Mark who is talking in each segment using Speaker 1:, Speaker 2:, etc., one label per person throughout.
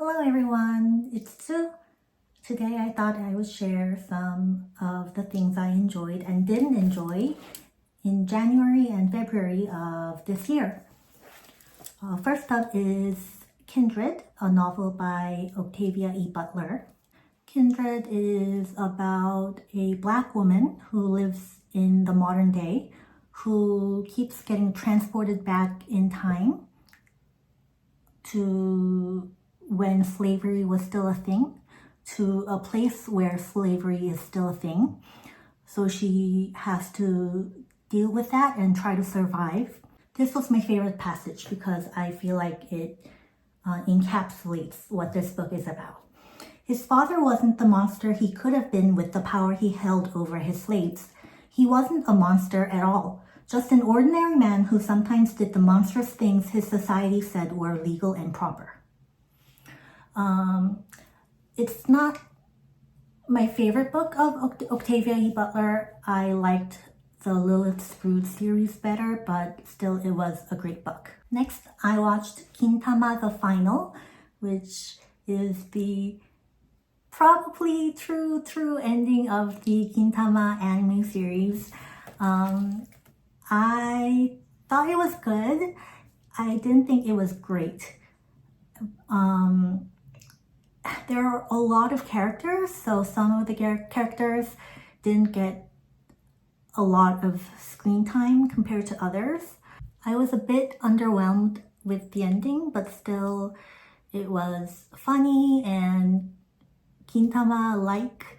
Speaker 1: Hello everyone, it's Sue. Today I thought I would share some of the things I enjoyed and didn't enjoy in January and February of this year. First up is Kindred, a novel by Octavia Butler. Kindred is about a Black woman who lives in the modern day who keeps getting transported back in time to when slavery was still a thing, to a place where slavery is still a thing. So she has to deal with that and try to survive. This was my favorite passage because I feel like it encapsulates what this book is about. His father wasn't the monster he could have been with the power he held over his slaves. He wasn't a monster at all, just an ordinary man who sometimes did the monstrous things his society said were legal and proper. It's not my favorite book of Octavia Butler. I liked the Lilith's Brood series better, but still it was a great book. Next, I watched Gintama the Final, which is the probably true ending of the Gintama anime series. I thought it was good. I didn't think it was great. There are a lot of characters, so some of the characters didn't get a lot of screen time compared to others. I was a bit underwhelmed with the ending, but still it was funny and Gintama-like,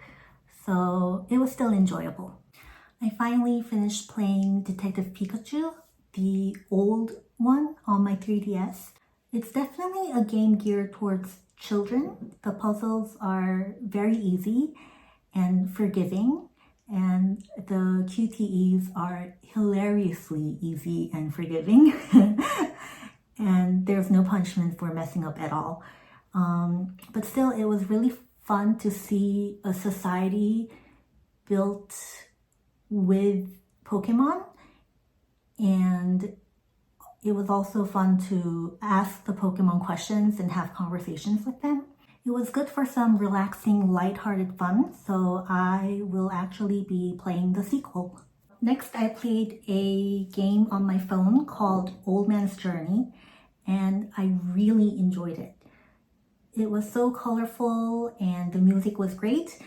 Speaker 1: so it was still enjoyable. I finally finished playing Detective Pikachu, the old one on my 3DS. It's definitely a game geared towards children. The puzzles are very easy and forgiving, and the QTEs are hilariously easy and forgiving. And there's no punishment for messing up at all. But still, it was really fun to see a society built with Pokemon, and it was also fun to ask the Pokemon questions and have conversations with them. It was good for some relaxing, lighthearted fun, so I will actually be playing the sequel. Next, I played a game on my phone called Old Man's Journey, and I really enjoyed it. It was so colorful and the music was great,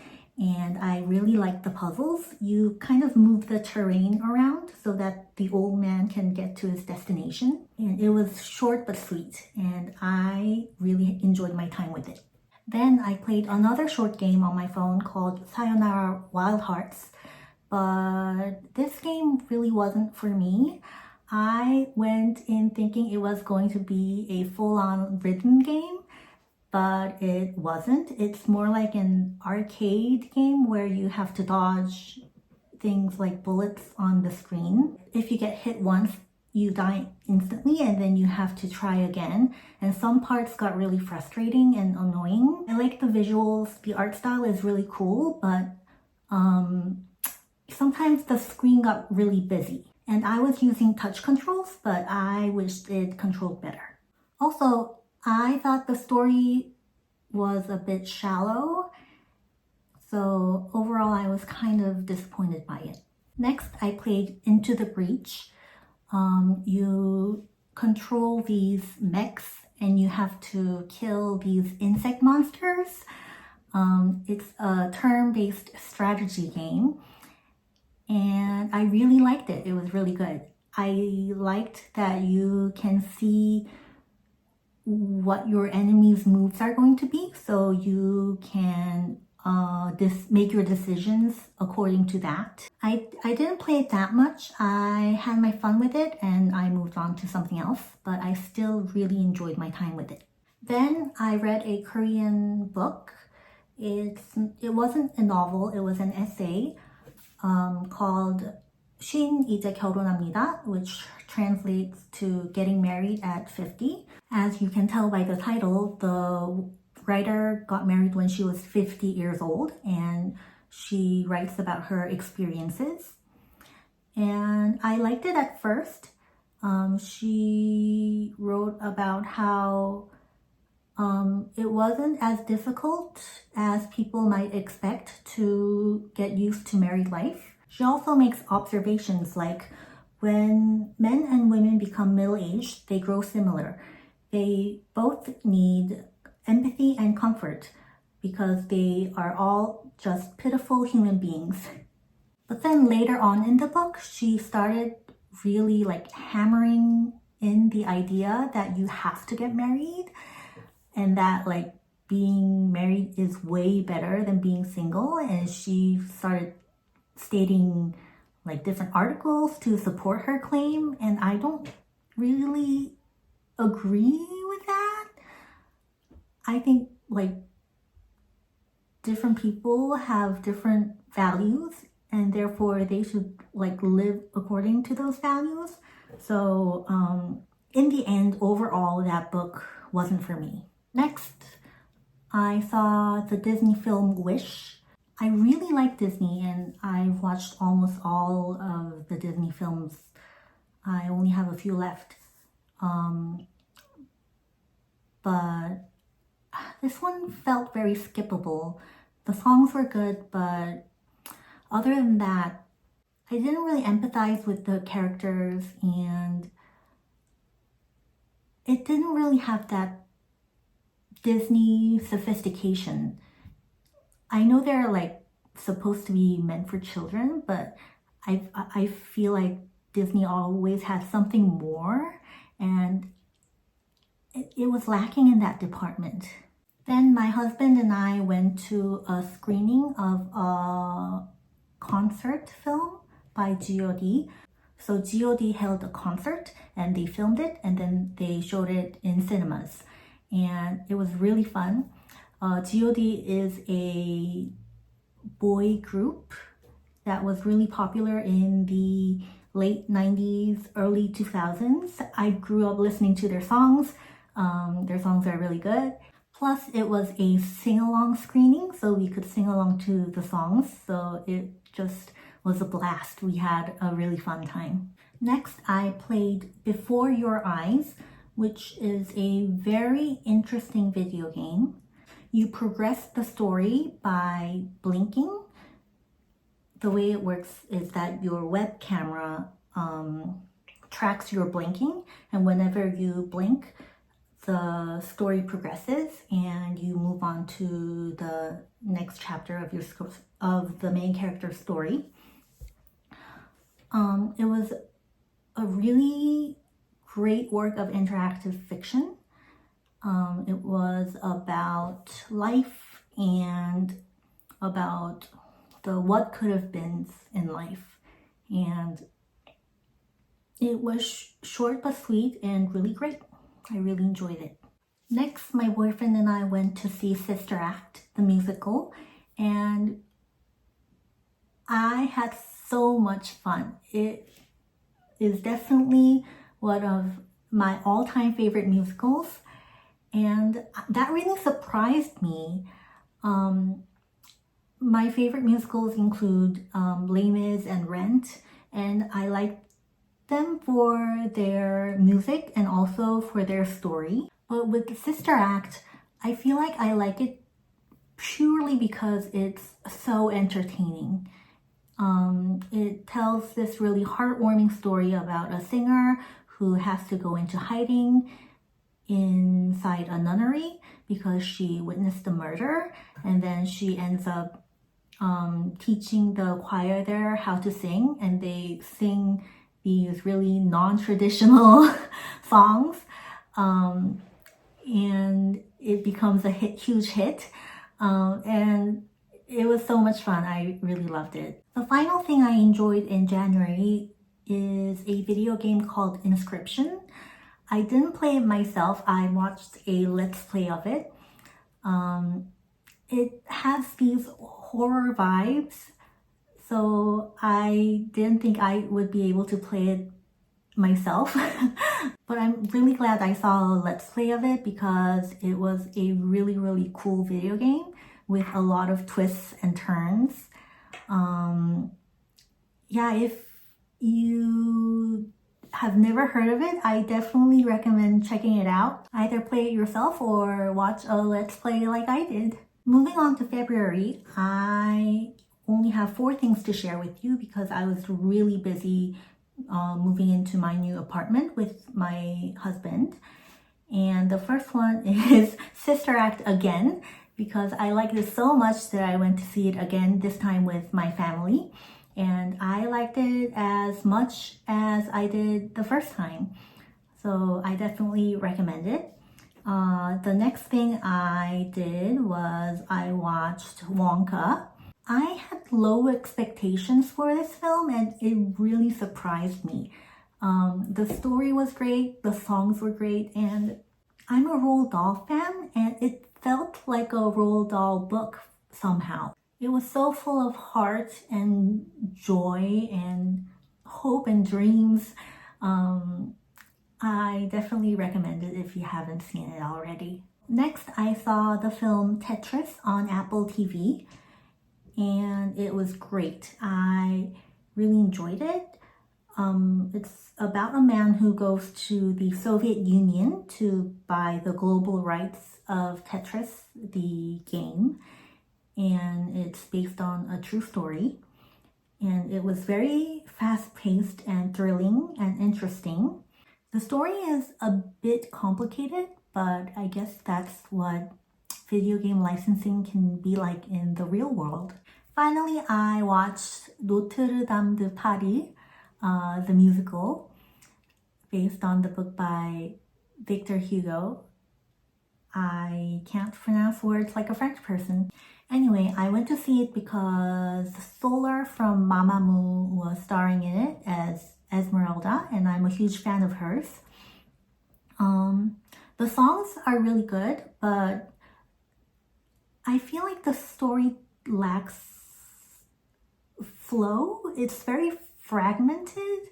Speaker 1: and I really liked the puzzles. You kind of move the terrain around so that the old man can get to his destination. And it was short but sweet, and I really enjoyed my time with it. Then I played another short game on my phone called Sayonara Wild Hearts, but this game really wasn't for me. I went in thinking it was going to be a full-on rhythm game, but it wasn't. It's more like an arcade game where you have to dodge things like bullets on the screen. If you get hit once, you die instantly and then you have to try again. And some parts got really frustrating and annoying. I like the visuals. The art style is really cool, but sometimes the screen got really busy. And I was using touch controls, but I wished it controlled better. Also, I thought the story was a bit shallow, so overall I was kind of disappointed by it. Next, I played Into the Breach. You control these mechs and you have to kill these insect monsters. It's a turn-based strategy game, and I really liked it. It was really good. I liked that you can see what your enemy's moves are going to be, so you can make your decisions according to that. I didn't play it that much. I had my fun with it and I moved on to something else, but I still really enjoyed my time with it. Then I read a Korean book. It wasn't a novel, it was an essay called 쉰 이제 결혼합니다, which translates to getting married at 50. As you can tell by the title, the writer got married when she was 50 years old, and she writes about her experiences. And I liked it at first. She wrote about how It wasn't as difficult as people might expect to get used to married life. She also makes observations like when men and women become middle-aged, they grow similar. They both need empathy and comfort because they are all just pitiful human beings. But then later on in the book, she started really like hammering in the idea that you have to get married and that like being married is way better than being single. And she started stating like different articles to support her claim, and I don't really agree with that. I think like different people have different values and therefore they should like live according to those values. So in the end, overall, that book wasn't for me. Next, I saw the Disney film Wish. I really like Disney and I've watched almost all of the Disney films. I only have a few left. But this one felt very skippable. The songs were good, but other than that, I didn't really empathize with the characters and it didn't really have that Disney sophistication. I know they're like supposed to be meant for children, but I feel like Disney always has something more and it was lacking in that department. Then my husband and I went to a screening of a concert film by God. So God held a concert and they filmed it and then they showed it in cinemas. And it was really fun. God is a boy group that was really popular in the late 90s, early 2000s. I grew up listening to their songs. Their songs are really good. Plus, it was a sing-along screening, so we could sing along to the songs. So it just was a blast. We had a really fun time. Next, I played Before Your Eyes, which is a very interesting video game. You progress the story by blinking. The way it works is that your web camera tracks your blinking, and whenever you blink, the story progresses and you move on to the next chapter of the main character's story. It was a really great work of interactive fiction. It was about life and about the what could have been in life. And it was short but sweet and really great. I really enjoyed it. Next, my boyfriend and I went to see Sister Act, the musical, and I had so much fun. It is definitely one of my all-time favorite musicals, and that really surprised me. My favorite musicals include Les Mis and Rent, and I like them for their music and also for their story. But with the Sister Act, I feel like I like it purely because it's so entertaining. It tells this really heartwarming story about a singer who has to go into hiding inside a nunnery because she witnessed a murder, and then she ends up teaching the choir there how to sing, and they sing these really non-traditional songs, and it becomes a huge hit, and it was so much fun. I really loved it. The final thing I enjoyed in January is a video game called Inscryption. I didn't play it myself. I watched a let's play of it. It has these horror vibes, so I didn't think I would be able to play it myself. But I'm really glad I saw a let's play of it because it was a really, really cool video game with a lot of twists and turns. Yeah, if you have never heard of it, I definitely recommend checking it out. Either play it yourself or watch a Let's Play like I did. Moving on to February, I only have 4 things to share with you because I was really busy moving into my new apartment with my husband. And the first one is Sister Act again, because I liked it so much that I went to see it again, this time with my family. And I liked it as much as I did the first time. So I definitely recommend it. The next thing I did was I watched Wonka. I had low expectations for this film and it really surprised me. The story was great, the songs were great, and I'm a Roald Dahl fan and it felt like a Roald Dahl book somehow. It was so full of heart and joy and hope and dreams. I definitely recommend it if you haven't seen it already. Next, I saw the film Tetris on Apple TV and it was great. I really enjoyed it. It's about a man who goes to the Soviet Union to buy the global rights of Tetris, the game, and it's based on a true story. And it was very fast-paced and thrilling and interesting. The story is a bit complicated, but I guess that's what video game licensing can be like in the real world. Finally, I watched Notre de Paris, the musical, based on the book by Victor Hugo. I can't pronounce words like a French person. Anyway, I went to see it because Solar from Mamamoo was starring in it as Esmeralda, and I'm a huge fan of hers. The songs are really good, but I feel like the story lacks flow. It's very fragmented.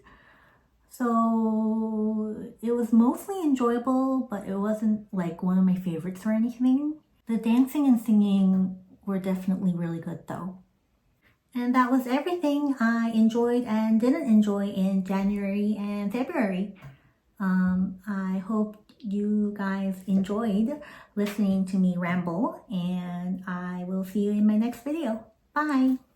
Speaker 1: So it was mostly enjoyable, but it wasn't like one of my favorites or anything. The dancing and singing were definitely really good though. And that was everything I enjoyed and didn't enjoy in January and February. I hope you guys enjoyed listening to me ramble, and I will see you in my next video. Bye!